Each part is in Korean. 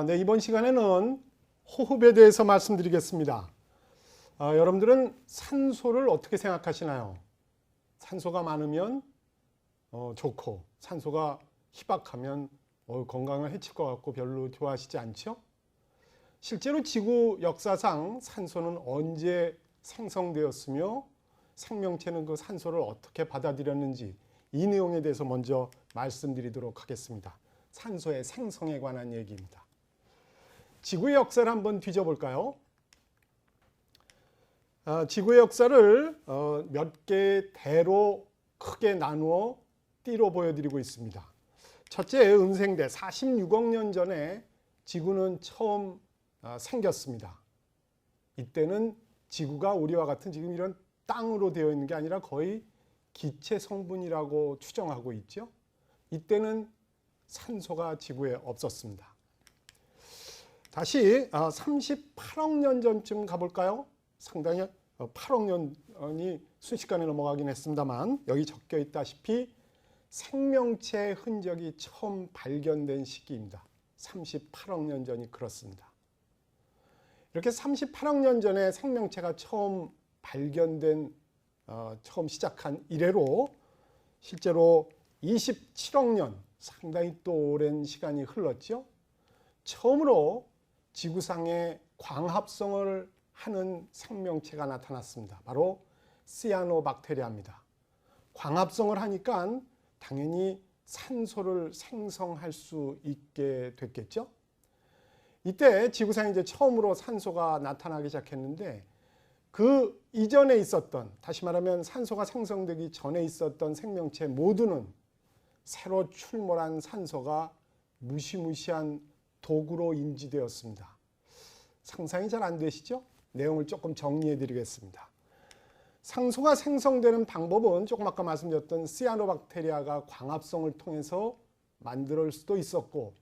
네, 이번 시간에는 호흡에 대해서 말씀드리겠습니다. 여러분들은 산소를 어떻게 생각하시나요? 산소가 많으면 좋고 산소가 희박하면 건강을 해칠 것 같고 별로 좋아하시지 않죠? 실제로 지구 역사상 산소는 언제 생성되었으며 생명체는 그 산소를 어떻게 받아들였는지 이 내용에 대해서 먼저 말씀드리도록 하겠습니다. 산소의 생성에 관한 얘기입니다. 지구의 역사를 한번 뒤져볼까요? 지구의 역사를 몇 개의 대로 크게 나누어 띠로 보여드리고 있습니다. 첫째, 은생대 46억 년 전에 지구는 처음 생겼습니다. 이때는 지구가 우리와 같은 지금 이런 땅으로 되어 있는 게 아니라 거의 기체 성분이라고 추정하고 있죠. 이때는 산소가 지구에 없었습니다. 다시 38억 년 전쯤 가볼까요? 상당히 8억 년이 순식간에 넘어가긴 했습니다만 여기 적혀 있다시피 생명체의 흔적이 처음 발견된 시기입니다. 38억 년 전이 그렇습니다. 이렇게 38억 년 전에 생명체가 처음 발견된 처음 시작한 이래로 실제로 27억 년 상당히 또 오랜 시간이 흘렀죠. 처음으로 지구상에 광합성을 하는 생명체가 나타났습니다. 바로 시아노박테리아입니다. 광합성을 하니까 당연히 산소를 생성할 수 있게 됐겠죠. 이때 지구상에 이제 처음으로 산소가 나타나기 시작했는데 그 이전에 있었던, 다시 말하면 산소가 생성되기 전에 있었던 생명체 모두는 새로 출몰한 산소가 무시무시한 도구로 인지되었습니다. 상상이 잘 안 되시죠? 내용을 조금 정리해 드리겠습니다. 산소가 생성되는 방법은 조금 아까 말씀드렸던 시아노박테리아가 광합성을 통해서 만들 수도 있었고,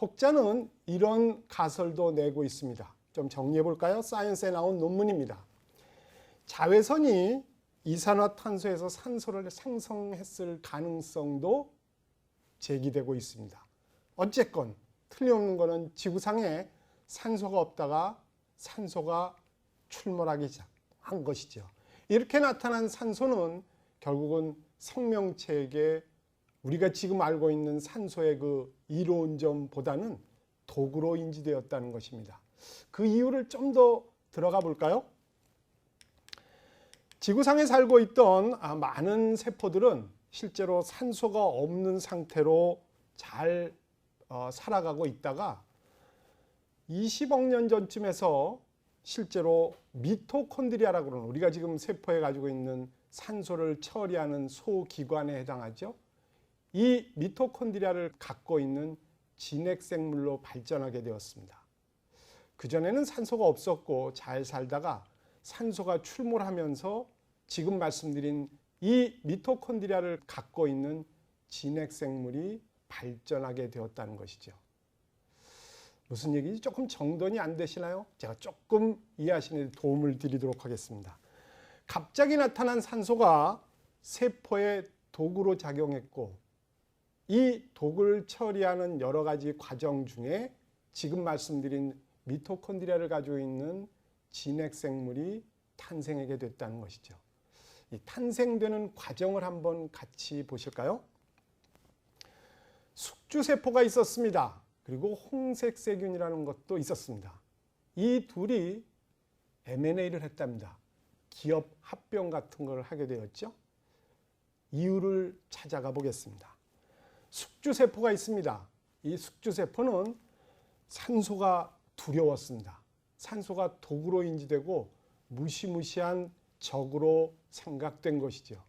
혹자는 이런 가설도 내고 있습니다. 좀 정리해 볼까요? 사이언스에 나온 논문입니다. 자외선이 이산화탄소에서 산소를 생성했을 가능성도 제기되고 있습니다. 어쨌건 틀림없는 것은 지구상에 산소가 없다가 산소가 출몰하기 시작한 것이죠. 이렇게 나타난 산소는 결국은 생명체에게 우리가 지금 알고 있는 산소의 그 이로운 점보다는 도구로 인지되었다는 것입니다. 그 이유를 좀 더 들어가 볼까요? 지구상에 살고 있던 많은 세포들은 실제로 산소가 없는 상태로 잘 살아가고 있다가 20억 년 전쯤에서 실제로 미토콘드리아라고 하는 우리가 지금 세포에 가지고 있는 산소를 처리하는 소기관에 해당하죠. 이 미토콘드리아를 갖고 있는 진핵생물로 발전하게 되었습니다. 그전에는 산소가 없었고 잘 살다가 산소가 출몰하면서 지금 말씀드린 이 미토콘드리아를 갖고 있는 진핵생물이 발전하게 되었다는 것이죠. 무슨 얘기인지 조금 정돈이 안 되시나요? 제가 조금 이해하시는 데 도움을 드리도록 하겠습니다. 갑자기 나타난 산소가 세포의 도구로 작용했고 이 도구를 처리하는 여러 가지 과정 중에 지금 말씀드린 미토콘드리아를 가지고 있는 진핵생물이 탄생하게 됐다는 것이죠. 이 탄생되는 과정을 한번 같이 보실까요? 숙주세포가 있었습니다. 그리고 홍색세균이라는 것도 있었습니다. 이 둘이 M&A를 했답니다. 기업 합병 같은 걸 하게 되었죠. 이유를 찾아가 보겠습니다. 숙주세포가 있습니다. 이 숙주세포는 산소가 두려웠습니다. 산소가 도구로 인지되고 무시무시한 적으로 생각된 것이죠.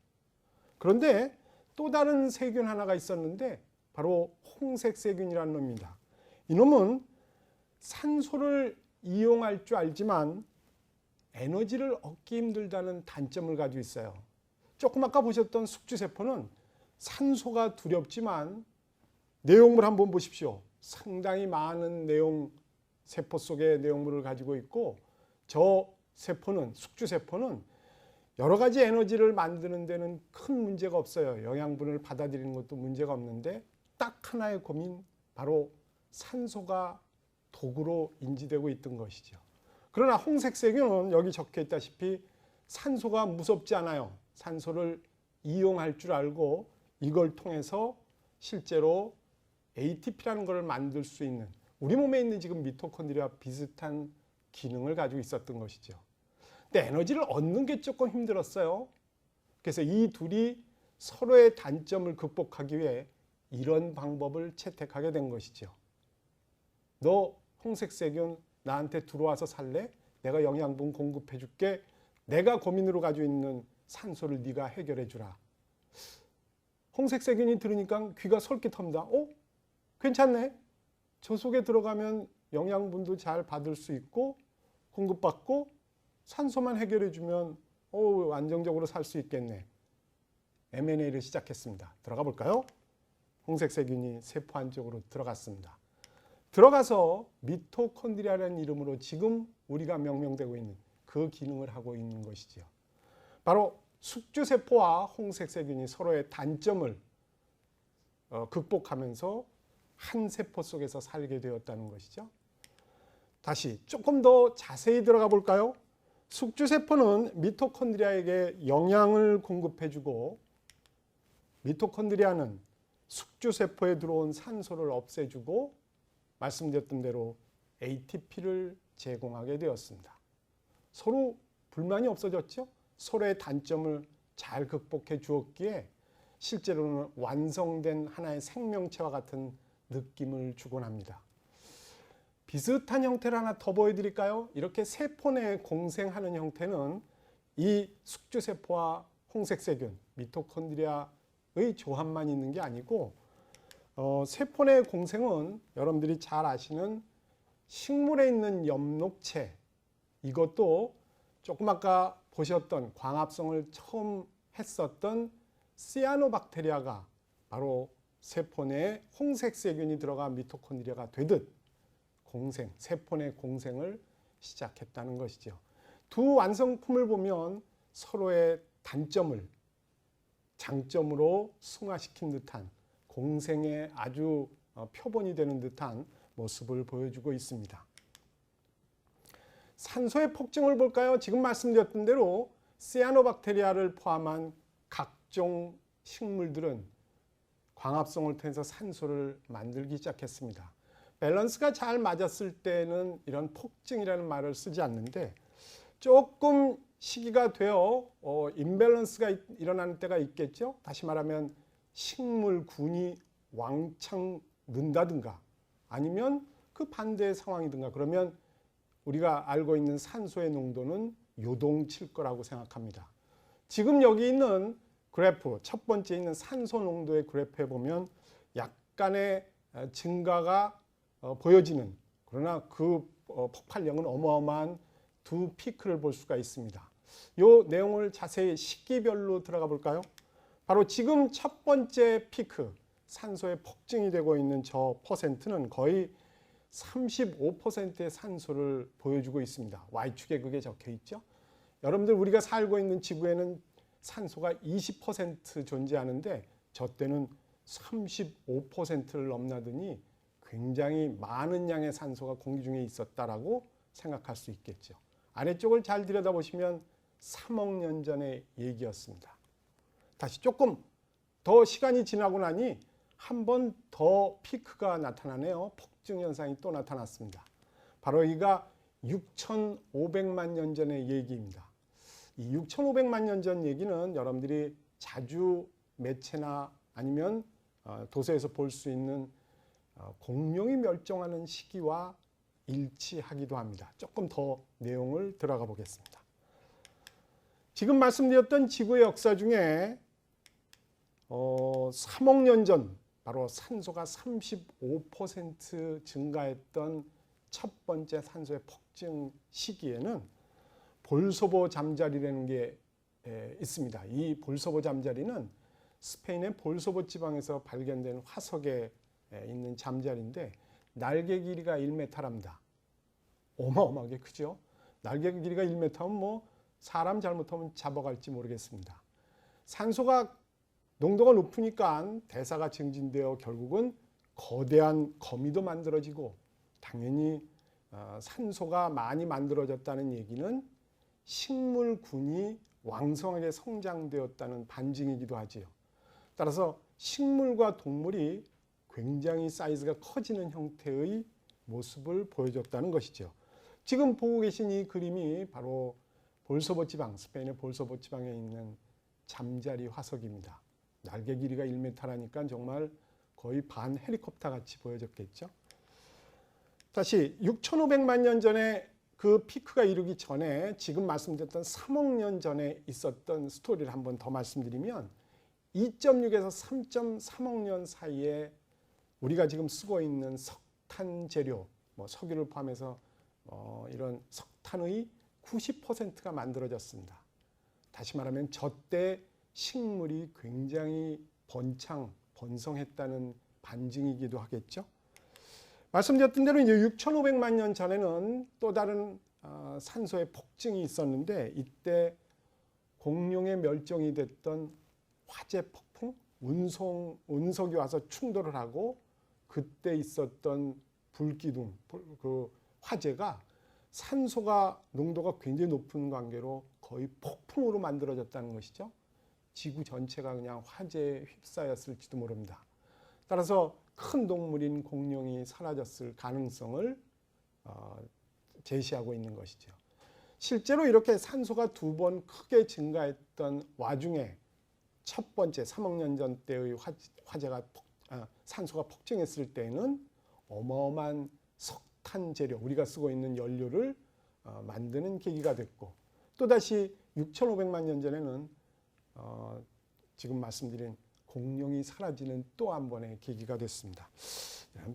그런데 또 다른 세균 하나가 있었는데 바로 홍색세균이라는 놈입니다. 이놈은 산소를 이용할 줄 알지만 에너지를 얻기 힘들다는 단점을 가지고 있어요. 조금 아까 보셨던 숙주세포는 산소가 두렵지만 내용물 한번 보십시오. 상당히 많은 세포 속의 내용물을 가지고 있고 저 세포는, 숙주세포는 여러 가지 에너지를 만드는 데는 큰 문제가 없어요. 영양분을 받아들이는 것도 문제가 없는데 딱 하나의 고민, 바로 산소가 독으로 인지되고 있던 것이죠. 그러나 홍색세균은 여기 적혀 있다시피 산소가 무섭지 않아요. 산소를 이용할 줄 알고 이걸 통해서 실제로 ATP라는 것을 만들 수 있는 우리 몸에 있는 지금 미토콘드리아와 비슷한 기능을 가지고 있었던 것이죠. 근데 에너지를 얻는 게 조금 힘들었어요. 그래서 이 둘이 서로의 단점을 극복하기 위해 이런 방법을 채택하게 된 것이죠. 너 홍색세균 나한테 들어와서 살래? 내가 영양분 공급해 줄게. 내가 고민으로 가지고 있는 산소를 네가 해결해 주라. 홍색세균이 들으니까 귀가 솔깃합니다. 괜찮네. 저 속에 들어가면 영양분도 잘 받을 수 있고 공급받고 산소만 해결해 주면 안정적으로 살 수 있겠네. M&A를 시작했습니다. 들어가 볼까요? 홍색세균이 세포 안쪽으로 들어갔습니다. 들어가서 미토콘드리아라는 이름으로 지금 우리가 명명되고 있는 그 기능을 하고 있는 것이죠. 바로 숙주세포와 홍색세균이 서로의 단점을 극복하면서 한 세포 속에서 살게 되었다는 것이죠. 다시 조금 더 자세히 들어가 볼까요? 숙주세포는 미토콘드리아에게 영양을 공급해주고 미토콘드리아는 숙주세포에 들어온 산소를 없애주고 말씀드렸던 대로 ATP를 제공하게 되었습니다. 서로 불만이 없어졌죠? 서로의 단점을 잘 극복해 주었기에 실제로는 완성된 하나의 생명체와 같은 느낌을 주곤 합니다. 비슷한 형태를 하나 더 보여드릴까요? 이렇게 세포 내에 공생하는 형태는 이 숙주세포와 홍색세균, 미토콘드리아의 조합만 있는 게 아니고 세포 내 공생은 여러분들이 잘 아시는 식물에 있는 엽록체, 이것도 조금 아까 보셨던 광합성을 처음 했었던 시아노박테리아가 바로 세포 내에 홍색세균이 들어가 미토콘드리아가 되듯 세포 내 공생을 시작했다는 것이죠. 두 완성품을 보면 서로의 단점을 장점으로 승화시킨 듯한 공생의 아주 표본이 되는 듯한 모습을 보여주고 있습니다. 산소의 폭증을 볼까요? 지금 말씀드렸던 대로 시아노박테리아를 포함한 각종 식물들은 광합성을 통해서 산소를 만들기 시작했습니다. 밸런스가 잘 맞았을 때는 이런 폭증이라는 말을 쓰지 않는데 조금 시기가 되어 임밸런스가 일어나는 때가 있겠죠. 다시 말하면 식물군이 왕창 는다든가 아니면 그 반대의 상황이든가 그러면 우리가 알고 있는 산소의 농도는 요동칠 거라고 생각합니다. 지금 여기 있는 그래프, 첫 번째 있는 산소 농도의 그래프에 보면 약간의 증가가 보여지는, 그러나 그 폭발력은 어마어마한 두 피크를 볼 수가 있습니다. 이 내용을 자세히 시기별로 들어가 볼까요? 바로 지금 첫 번째 피크, 산소의 폭증이 되고 있는 저 퍼센트는 거의 35%의 산소를 보여주고 있습니다. Y축에 그게 적혀 있죠. 여러분들 우리가 살고 있는 지구에는 산소가 20% 존재하는데 저 때는 35%를 넘나드니 굉장히 많은 양의 산소가 공기 중에 있었다라고 생각할 수 있겠죠. 아래쪽을 잘 들여다보시면 3억 년 전의 얘기였습니다. 다시 조금 더 시간이 지나고 나니 한 번 더 피크가 나타나네요. 폭증 현상이 또 나타났습니다. 바로 이가 6,500만 년 전의 얘기입니다. 이 6,500만 년 전 얘기는 여러분들이 자주 매체나 아니면 도서에서 볼 수 있는 공룡이 멸종하는 시기와 일치하기도 합니다. 조금 더 내용을 들어가 보겠습니다. 지금 말씀드렸던 지구의 역사 중에 3억 년 전 바로 산소가 35% 증가했던 첫 번째 산소의 폭증 시기에는 볼소보 잠자리라는 게 있습니다. 이 볼소보 잠자리는 스페인의 볼소보 지방에서 발견된 화석에 있는 잠자리인데 날개 길이가 1m랍니다. 어마어마하게 크죠. 날개 길이가 1m면 뭐 사람 잘못하면 잡아갈지 모르겠습니다. 산소가 농도가 높으니까 대사가 증진되어 결국은 거대한 거미도 만들어지고 당연히 산소가 많이 만들어졌다는 얘기는 식물군이 왕성하게 성장되었다는 반증이기도 하지요. 따라서 식물과 동물이 굉장히 사이즈가 커지는 형태의 모습을 보여줬다는 것이죠. 지금 보고 계신 이 그림이 바로 볼소보 지방, 스페인의 볼소보 지방에 있는 잠자리 화석입니다. 날개 길이가 1m라니까 정말 거의 반 헬리콥터 같이 보여졌겠죠. 다시 6,500만 년 전에 그 피크가 이르기 전에 지금 말씀드렸던 3억 년 전에 있었던 스토리를 한번 더 말씀드리면 2.6에서 3.3억 년 사이에 우리가 지금 쓰고 있는 석탄 재료, 석유를 포함해서 이런 석탄의 90%가 만들어졌습니다. 다시 말하면 저때 식물이 굉장히 번성했다는 반증이기도 하겠죠. 말씀드렸던 대로 이제 6,500만 년 전에는 또 다른 산소의 폭증이 있었는데 이때 공룡의 멸종이 됐던 화재 폭풍, 운석이 와서 충돌을 하고 그때 있었던 불기둥, 그 화재가 산소가 농도가 굉장히 높은 관계로 거의 폭풍으로 만들어졌다는 것이죠. 지구 전체가 그냥 화재에 휩싸였을지도 모릅니다. 따라서 큰 동물인 공룡이 사라졌을 가능성을 제시하고 있는 것이죠. 실제로 이렇게 산소가 2번 크게 증가했던 와중에 첫 번째 3억 년 전 때의 산소가 폭증했을 때에는 어마어마한 석탄 재료, 우리가 쓰고 있는 연료를 만드는 계기가 됐고 또다시 6,500만 년 전에는 지금 말씀드린 공룡이 사라지는 또 한 번의 계기가 됐습니다.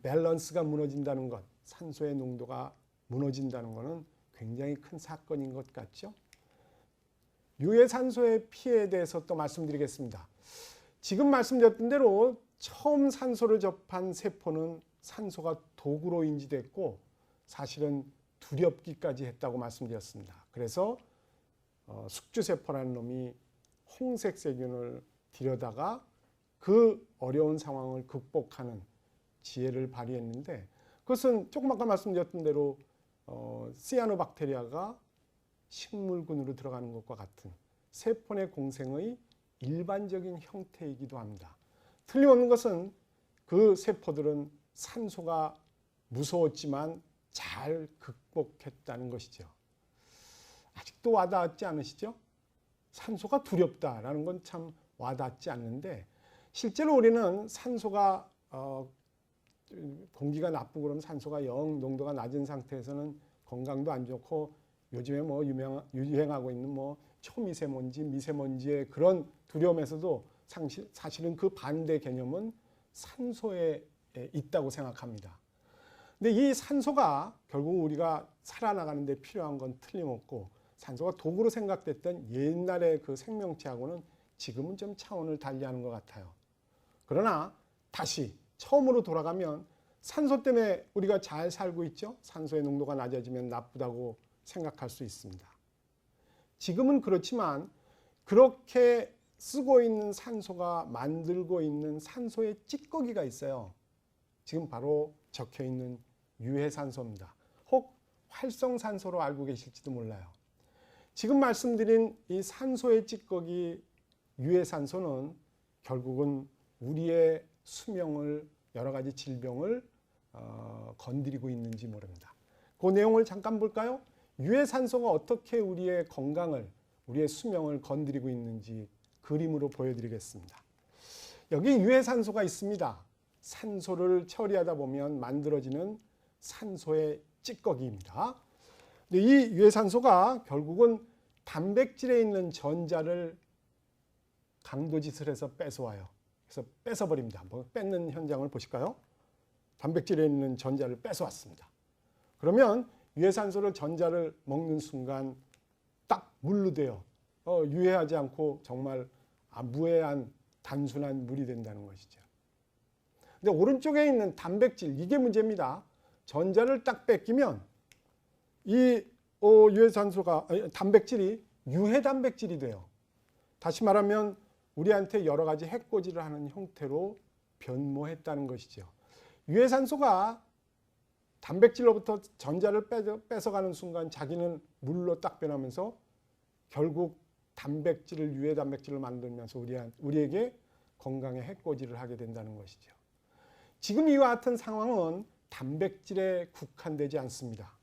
밸런스가 무너진다는 것, 산소의 농도가 무너진다는 것은 굉장히 큰 사건인 것 같죠. 유해산소의 피해에 대해서 또 말씀드리겠습니다. 지금 말씀드렸던 대로 처음 산소를 접한 세포는 산소가 독으로 인지됐고 사실은 두렵기까지 했다고 말씀드렸습니다. 그래서 숙주세포라는 놈이 홍색 세균을 들여다가 그 어려운 상황을 극복하는 지혜를 발휘했는데 그것은 조금 아까 말씀드렸던 대로 시아노박테리아가 식물군으로 들어가는 것과 같은 세포 내 공생의 일반적인 형태이기도 합니다. 틀림없는 것은 그 세포들은 산소가 무서웠지만 잘 극복했다는 것이죠. 아직도 와닿지 않으시죠? 산소가 두렵다라는 건 참 와닿지 않는데 실제로 우리는 산소가 공기가 나쁘고 그러면 산소가 영 농도가 낮은 상태에서는 건강도 안 좋고 요즘에 유행하고 있는 초미세먼지, 미세먼지의 그런 두려움에서도 사실은 그 반대 개념은 산소에 있다고 생각합니다. 근데 이 산소가 결국 우리가 살아나가는 데 필요한 건 틀림없고 산소가 독으로 생각됐던 옛날의 그 생명체하고는 지금은 좀 차원을 달리하는 것 같아요. 그러나 다시 처음으로 돌아가면 산소 때문에 우리가 잘 살고 있죠. 산소의 농도가 낮아지면 나쁘다고 생각할 수 있습니다. 지금은 그렇지만 그렇게 쓰고 있는 산소가 만들고 있는 산소의 찌꺼기가 있어요. 지금 바로 적혀 있는 유해산소입니다. 혹 활성산소로 알고 계실지도 몰라요. 지금 말씀드린 이 산소의 찌꺼기 유해산소는 결국은 우리의 수명을 여러 가지 질병을 건드리고 있는지 모릅니다. 그 내용을 잠깐 볼까요? 유해산소가 어떻게 우리의 건강을, 우리의 수명을 건드리고 있는지 그림으로 보여드리겠습니다. 여기 유해산소가 있습니다. 산소를 처리하다 보면 만들어지는 산소의 찌꺼기입니다. 근데 이 유해산소가 결국은 단백질에 있는 전자를 강도짓을 해서 뺏어와요. 그래서 뺏어버립니다. 한번 뺏는 현장을 보실까요? 단백질에 있는 전자를 뺏어왔습니다. 그러면 유해산소를 전자를 먹는 순간 딱 물로 돼요. 유해하지 않고 정말 무해한 단순한 물이 된다는 것이죠. 근데 오른쪽에 있는 단백질, 이게 문제입니다. 전자를 딱 뺏기면 이 유해산소가 단백질이 유해 단백질이 돼요. 다시 말하면 우리한테 여러 가지 해코지를 하는 형태로 변모했다는 것이죠. 유해산소가 단백질로부터 전자를 뺏어가는 순간 자기는 물로 딱 변하면서 결국 단백질을 유해 단백질을 만들면서 우리에게 건강에 해코지를 하게 된다는 것이죠. 지금 이와 같은 상황은 단백질에 국한되지 않습니다.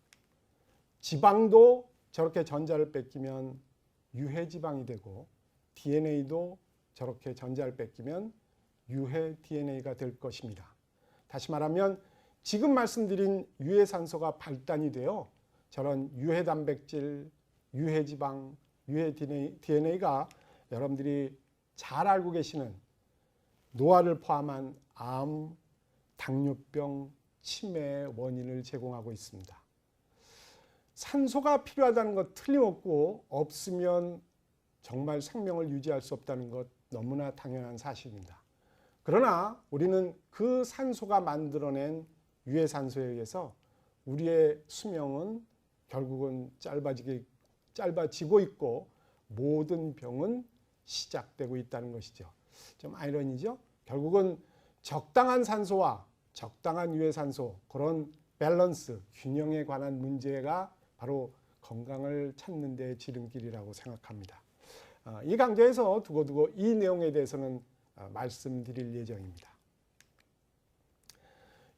지방도 저렇게 전자를 뺏기면 유해 지방이 되고 DNA도 저렇게 전자를 뺏기면 유해 DNA가 될 것입니다. 다시 말하면 지금 말씀드린 유해 산소가 발단이 되어 저런 유해 단백질, 유해 지방, 유해 DNA가 여러분들이 잘 알고 계시는 노화를 포함한 암, 당뇨병, 치매의 원인을 제공하고 있습니다. 산소가 필요하다는 것 틀림없고 없으면 정말 생명을 유지할 수 없다는 것 너무나 당연한 사실입니다. 그러나 우리는 그 산소가 만들어낸 유해 산소에 의해서 우리의 수명은 결국은 짧아지고 있고 모든 병은 시작되고 있다는 것이죠. 좀 아이러니죠? 결국은 적당한 산소와 적당한 유해 산소, 그런 밸런스, 균형에 관한 문제가 바로 건강을 찾는 데 지름길이라고 생각합니다. 이 강좌에서 두고두고 이 내용에 대해서는 말씀드릴 예정입니다.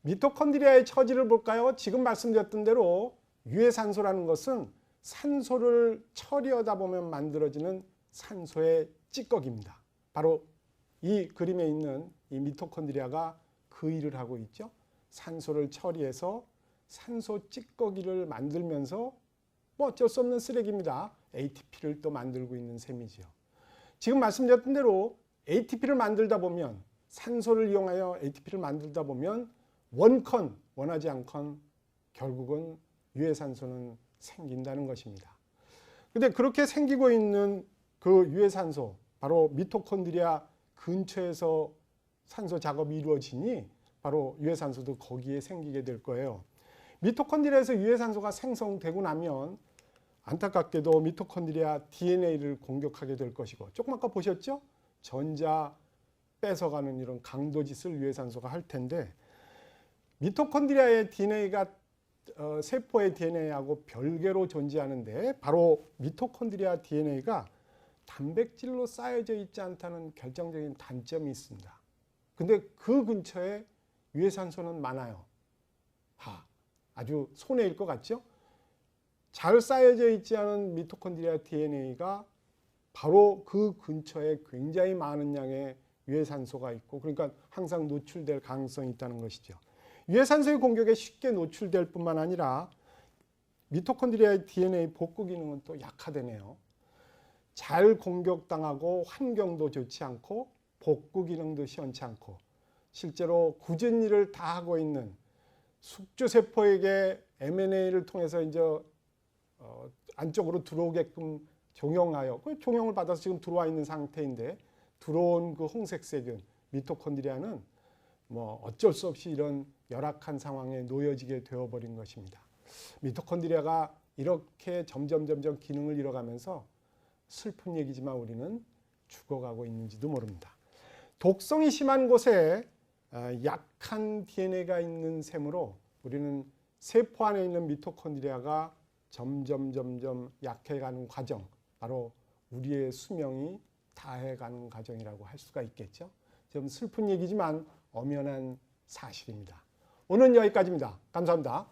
미토콘드리아의 처지를 볼까요? 지금 말씀드렸던 대로 유해산소라는 것은 산소를 처리하다 보면 만들어지는 산소의 찌꺼기입니다. 바로 이 그림에 있는 이 미토콘드리아가 그 일을 하고 있죠. 산소를 처리해서 산소 찌꺼기를 만들면서 뭐 어쩔 수 없는 쓰레기입니다. ATP를 또 만들고 있는 셈이죠. 지금 말씀드렸던 대로 ATP를 만들다 보면, 산소를 이용하여 ATP를 만들다 보면 원하지 않건 결국은 유해산소는 생긴다는 것입니다. 근데 그렇게 생기고 있는 그 유해산소, 바로 미토콘드리아 근처에서 산소 작업이 이루어지니 바로 유해산소도 거기에 생기게 될 거예요. 미토콘드리아에서 유해산소가 생성되고 나면 안타깝게도 미토콘드리아 DNA를 공격하게 될 것이고, 조금 아까 보셨죠? 전자 뺏어가는 이런 강도짓을 유해산소가 할 텐데, 미토콘드리아의 DNA가 세포의 DNA하고 별개로 존재하는데 바로 미토콘드리아 DNA가 단백질로 쌓여져 있지 않다는 결정적인 단점이 있습니다. 근데 그 근처에 유해산소는 많아요. 아주 손해일 것 같죠? 잘 쌓여져 있지 않은 미토콘드리아 DNA가 바로 그 근처에 굉장히 많은 양의 유해산소가 있고, 그러니까 항상 노출될 가능성이 있다는 것이죠. 유해산소의 공격에 쉽게 노출될 뿐만 아니라 미토콘드리아의 DNA 복구 기능은 또 약화되네요. 잘 공격당하고 환경도 좋지 않고 복구 기능도 시원치 않고, 실제로 굳은 일을 다 하고 있는 숙주세포에게 mRNA를 통해서 이제 안쪽으로 들어오게끔 종용하여, 그 종용을 받아서 지금 들어와 있는 상태인데, 들어온 그 홍색세균 미토콘드리아는 뭐 어쩔 수 없이 이런 열악한 상황에 놓여지게 되어버린 것입니다. 미토콘드리아가 이렇게 점점 기능을 잃어가면서 슬픈 얘기지만 우리는 죽어가고 있는지도 모릅니다. 독성이 심한 곳에 약한 DNA가 있는 셈으로 우리는 세포 안에 있는 미토콘드리아가 점점 약해가는 과정, 바로 우리의 수명이 다해가는 과정이라고 할 수가 있겠죠. 좀 슬픈 얘기지만 엄연한 사실입니다. 오늘은 여기까지입니다. 감사합니다.